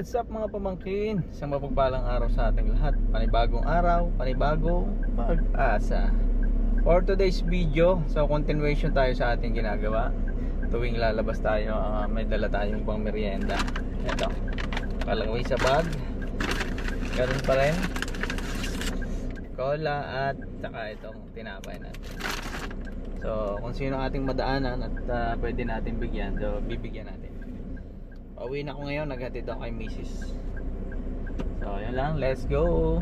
what's up mga pamangkin? Isang mapagpalang araw sa ating lahat. Panibagong araw, panibagong pag-asa. For today's video, so continuation tayo sa ating ginagawa. Tuwing lalabas tayo, may dala tayong pang merienda. Ito, kalaway sa bag. Ganun pa rin. Cola at saka itong tinapay natin. So kung sino ating madaanan at pwede natin bigyan, so bibigyan natin. Pauwi na ako ngayon, naghatid ako kay Mrs. So yun lang, let's go.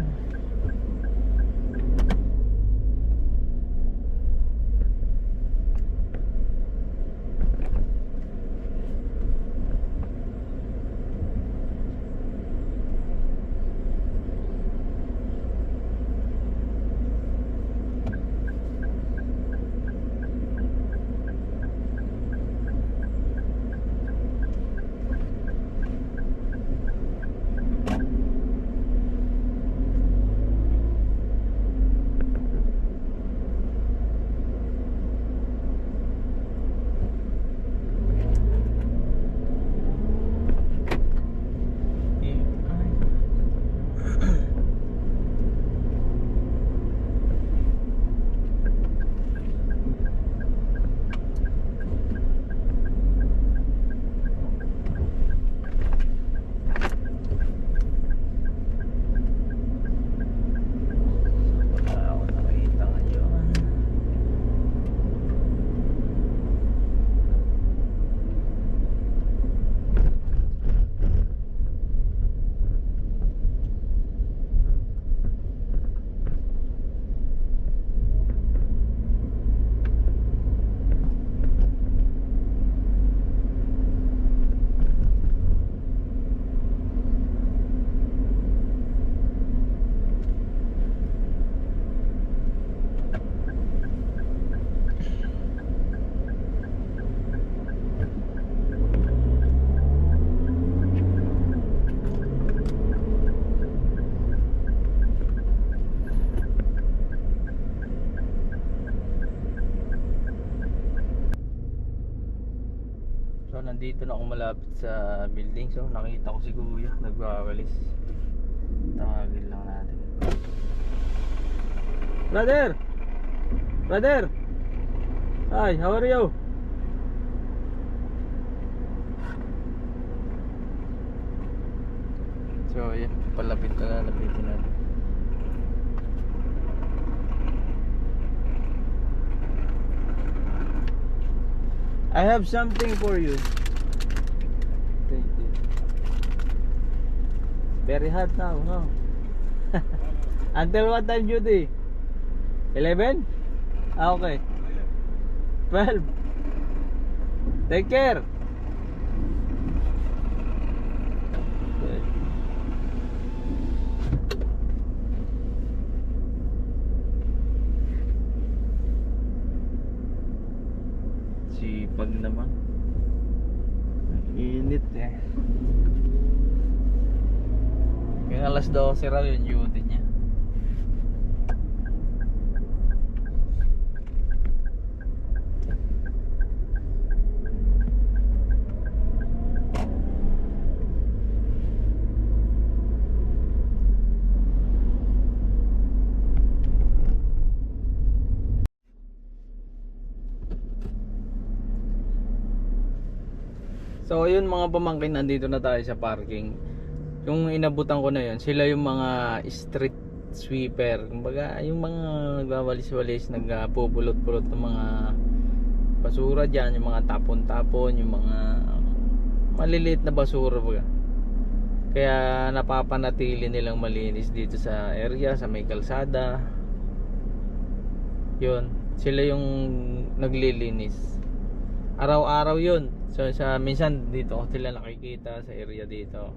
So nandito na ako malapit sa building. So nakita ko si Kuya nagwawalis. Tawagin lang natin. Brother! Brother! Hi, how are you? So yan, palapit na lapitin natin. I have something for you. Thank you. Very hot now, no? Until what time duty? 11? Ah, okay. 12. Take care. Sipag naman. Init eh. Yung alas 12 raw yung duty niya. So yun mga pamangkin, nandito na tayo sa parking. Yung inabutan ko na yun, sila yung mga street sweeper. Kumbaga yung mga nagwawalis-walis, nagpupulot-pulot ng mga basura dyan, yung mga tapon-tapon, yung mga maliliit na basura baga. Kaya napapanatili nilang malinis dito sa area, sa may kalsada. Yun, sila yung naglilinis. Araw-araw yun. So minsan dito ko sila nakikita sa area dito.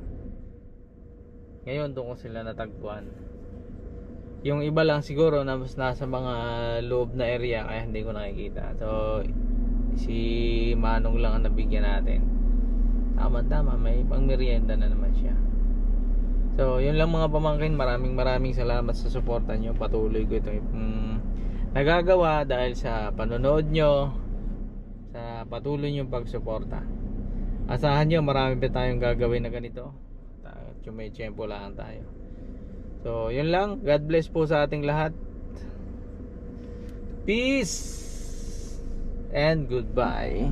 Ngayon doon ko sila natagpuan. Yung iba lang siguro na mas nasa mga loob na area kaya hindi ko nakikita. So si Manong lang ang nabigyan natin. Tama, may pang merienda na naman siya. So yun lang mga pamangkin, maraming salamat sa suporta nyo. Patuloy ko ito nagagawa dahil sa panonood nyo, sa patuloy nyo pagsuporta. Asahan nyo marami pa tayong gagawin na ganito. May tiyempo lang tayo. So yun lang. God bless po sa ating lahat. Peace and goodbye.